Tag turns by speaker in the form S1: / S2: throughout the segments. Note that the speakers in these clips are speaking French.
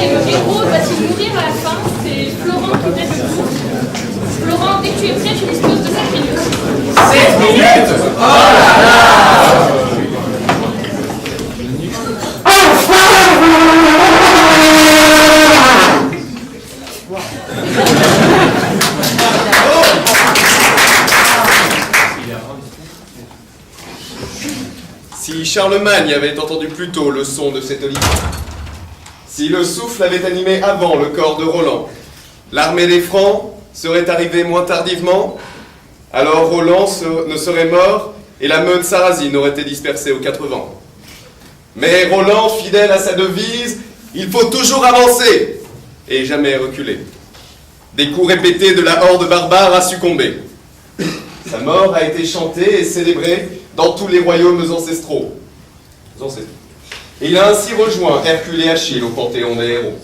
S1: Et le héros va-t-il mourir à la fin? C'est Florent qui lève le coup. Florent, dès que tu es prêt, tu disposes de 7 minutes.
S2: 7 minutes? Oh là là!
S3: Si Charlemagne avait entendu plus tôt le son de cet olivier, si le souffle avait animé avant le corps de Roland, l'armée des Francs serait arrivée moins tardivement, alors Roland ne serait mort et la meute sarrasine aurait été dispersée aux 4 vents. Mais Roland, fidèle à sa devise, il faut toujours avancer et jamais reculer. Des coups répétés de la horde barbare a succombé. Sa mort a été chantée et célébrée dans tous les royaumes ancestraux. Et il a ainsi rejoint Hercule et Achille au panthéon des héros.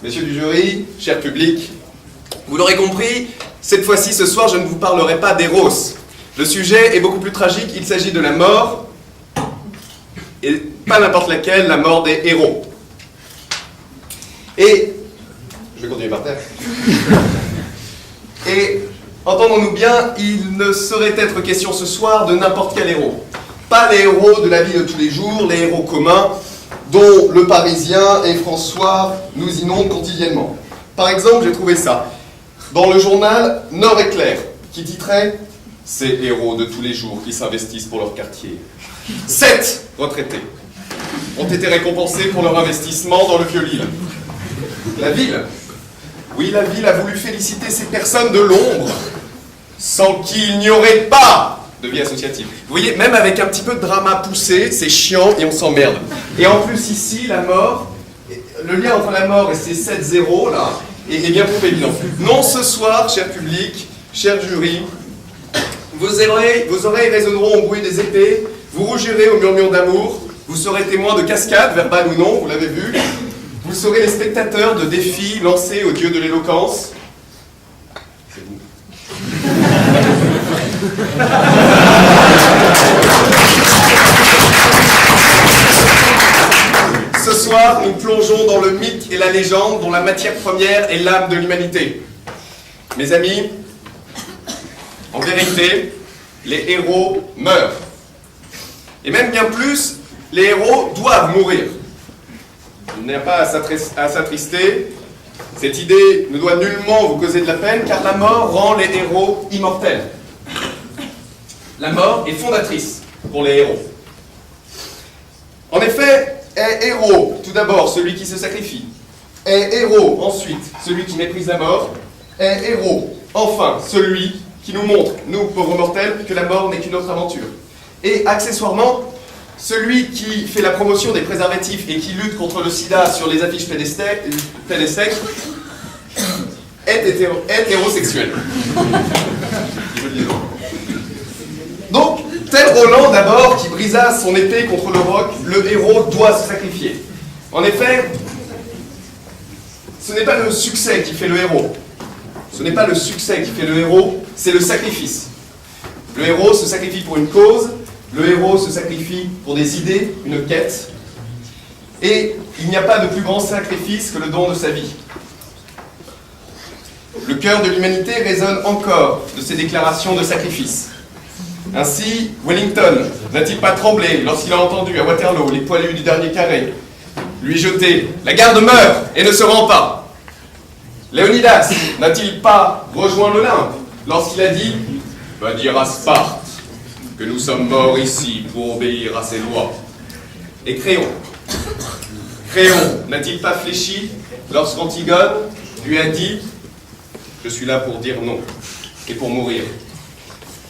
S3: Messieurs du jury, cher public, vous l'aurez compris, cette fois-ci, ce soir, je ne vous parlerai pas d'Héros. Le sujet est beaucoup plus tragique, il s'agit de la mort, et pas n'importe laquelle, la mort des héros. Et, je vais continuer par terre, et entendons-nous bien, il ne saurait être question ce soir de n'importe quel héros. Pas les héros de la vie de tous les jours, les héros communs, dont le Parisien et François nous inondent quotidiennement. Par exemple, j'ai trouvé ça dans le journal Nord-Éclair, qui titrait « Ces héros de tous les jours qui s'investissent pour leur quartier ». 7 retraités ont été récompensés pour leur investissement dans le Vieux-Lille. La ville, oui, la ville a voulu féliciter ces personnes de l'ombre, sans qui il n'y aurait pas de vie associative. Vous voyez, même avec un petit peu de drama poussé, c'est chiant et on s'emmerde. Et en plus ici, la mort, le lien entre la mort et ces 7-0 là, est bien trop évident. Non, ce soir, cher public, cher jury, vos oreilles résonneront au bruit des épées, vous rougirez au murmure d'amour, vous serez témoins de cascades, verbales ou non, vous l'avez vu, vous serez les spectateurs de défis lancés au dieu de l'éloquence. C'est vous. Ce soir, nous plongeons dans le mythe et la légende dont la matière première est l'âme de l'humanité. Mes amis, en vérité, les héros meurent. Et même bien plus, les héros doivent mourir. Il n'y a pas à s'attrister. Cette idée ne doit nullement vous causer de la peine, car la mort rend les héros immortels. La mort est fondatrice pour les héros. En effet, est héros, tout d'abord, celui qui se sacrifie. Est héros, ensuite, celui qui méprise la mort. Est héros, enfin, celui qui nous montre, nous, pauvres mortels, que la mort n'est qu'une autre aventure. Et, accessoirement, celui qui fait la promotion des préservatifs et qui lutte contre le sida sur les affiches pédestres est hétérosexuel. Donc, tel Roland d'abord, qui brisa son épée contre le roc, le héros doit se sacrifier. En effet, ce n'est pas le succès qui fait le héros. Ce n'est pas le succès qui fait le héros, c'est le sacrifice. Le héros se sacrifie pour une cause, le héros se sacrifie pour des idées, une quête. Et il n'y a pas de plus grand sacrifice que le don de sa vie. Le cœur de l'humanité résonne encore de ces déclarations de sacrifice. Ainsi, Wellington n'a-t-il pas tremblé lorsqu'il a entendu à Waterloo les poilus du dernier carré lui jeter « La garde meurt et ne se rend pas ». Léonidas n'a-t-il pas rejoint l'Olympe lorsqu'il a dit « Va dire à Sparte que nous sommes morts ici pour obéir à ses lois ». Et Créon n'a-t-il pas fléchi lorsqu'Antigone lui a dit « Je suis là pour dire non et pour mourir ».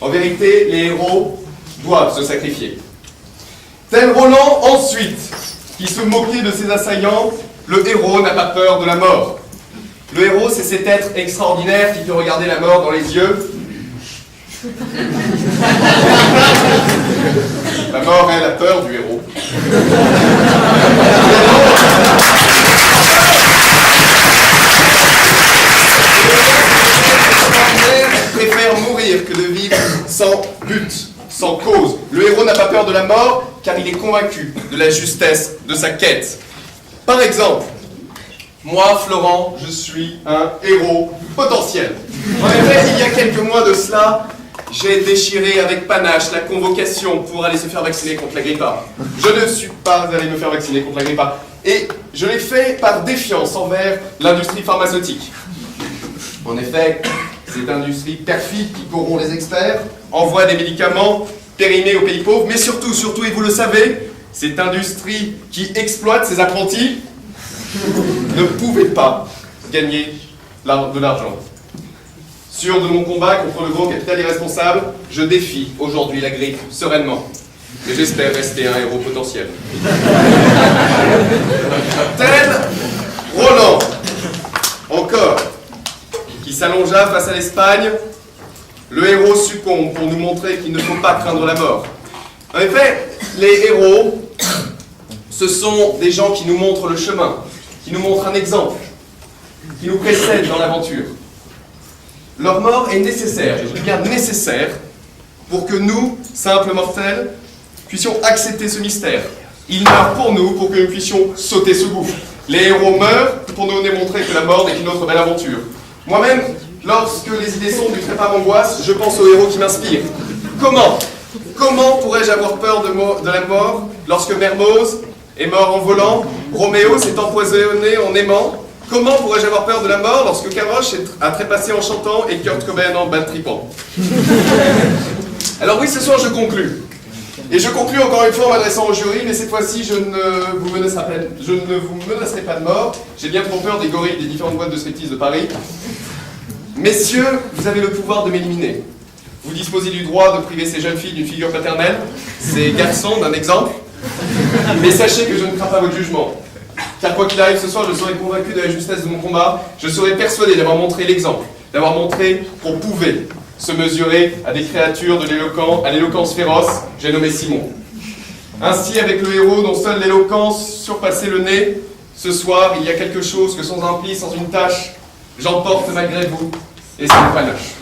S3: En vérité, les héros doivent se sacrifier. Tel Roland, ensuite, qui se moquait de ses assaillants, le héros n'a pas peur de la mort. Le héros, c'est cet être extraordinaire qui peut regarder la mort dans les yeux. La mort, elle a peur du héros. Préfère mourir que de vivre sans but, sans cause. Le héros n'a pas peur de la mort car il est convaincu de la justesse de sa quête. Par exemple, moi, Florent, je suis un héros potentiel. En effet, il y a quelques mois de cela, j'ai déchiré avec panache la convocation pour aller se faire vacciner contre la grippe A. Je ne suis pas allé me faire vacciner contre la grippe A. Et je l'ai fait par défiance envers l'industrie pharmaceutique. En effet, cette industrie perfide qui corrompt les experts, envoie des médicaments périmés aux pays pauvres, mais surtout, et vous le savez, cette industrie qui exploite ses apprentis ne pouvait pas gagner de l'argent. Sûr de mon combat contre le gros capital irresponsable, je défie aujourd'hui la grippe sereinement. Et j'espère rester un héros potentiel. Tel Roland, encore, qui s'allongea face à l'Espagne, le héros succombe pour nous montrer qu'il ne faut pas craindre la mort. En effet, les héros, ce sont des gens qui nous montrent le chemin, qui nous montrent un exemple, qui nous précèdent dans l'aventure. Leur mort est nécessaire, et je dis bien nécessaire, pour que nous, simples mortels, puissions accepter ce mystère. Ils meurent pour nous, pour que nous puissions sauter ce gouffre. Les héros meurent pour nous démontrer que la mort n'est qu'une autre belle aventure. Moi-même, lorsque les idées sombres du trépas m'angoissent, je pense aux héros qui m'inspirent. Comment pourrais-je avoir peur de la mort lorsque Mermoz est mort en volant, Roméo s'est empoisonné en aimant? Comment pourrais-je avoir peur de la mort lorsque Gavroche a trépassé en chantant et Kurt Cobain en bad-tripant? Alors oui, ce soir je conclus. Et je conclus encore une fois en m'adressant au jury, mais cette fois-ci je ne vous menacerai pas de mort. J'ai bien trop peur des gorilles des différentes boîtes de striptease de Paris. Messieurs, vous avez le pouvoir de m'éliminer. Vous disposez du droit de priver ces jeunes filles d'une figure paternelle, ces garçons d'un exemple. Mais sachez que je ne crains pas votre jugement. Car quoi qu'il arrive ce soir, je serai convaincu de la justesse de mon combat. Je serai persuadé d'avoir montré l'exemple, d'avoir montré qu'on pouvait se mesurer à des créatures à l'éloquence féroce, j'ai nommé Simon. Ainsi, avec le héros dont seule l'éloquence surpassait le nez, ce soir, il y a quelque chose que sans un pli, sans une tâche, j'emporte malgré vous, et c'est le panache.